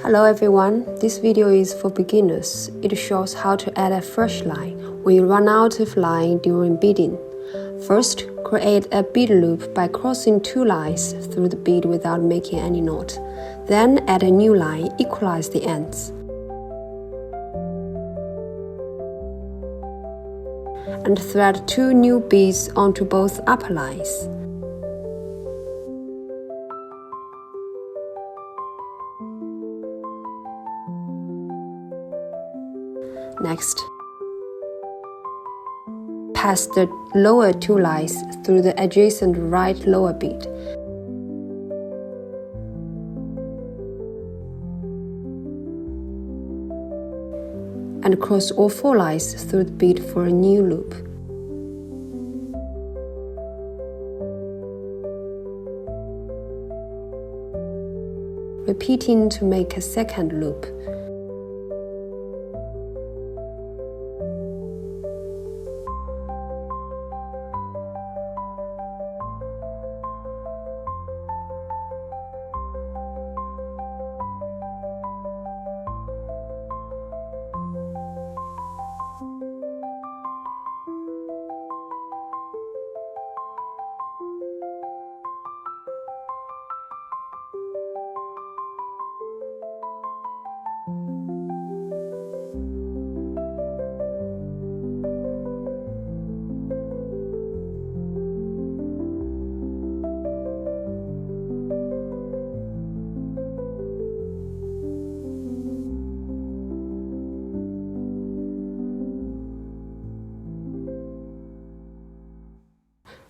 Hello everyone, this video is for beginners. It shows how to add a fresh line when you run out of line during beading. First, create a bead loop by crossing two lines through the bead without making any knot. Then add a new line, equalize the ends. And thread two new beads onto both upper lines. Next, pass the lower two lines through the adjacent right lower bead. And cross all four lines through the bead for a new loop. Repeating to make a second loop.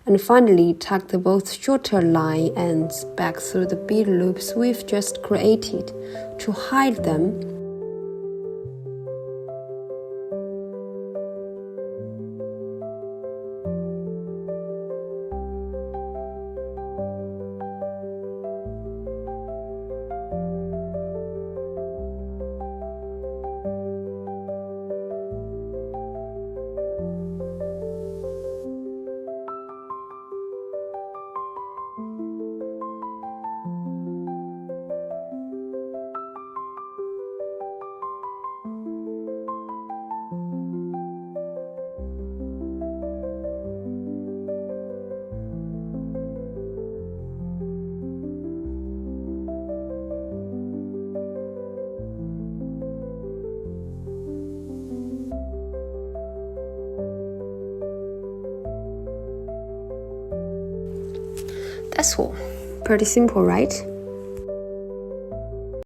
And finally, tuck the both shorter line ends back through the bead loops we've just created. To hide them, that's all. Pretty simple, right?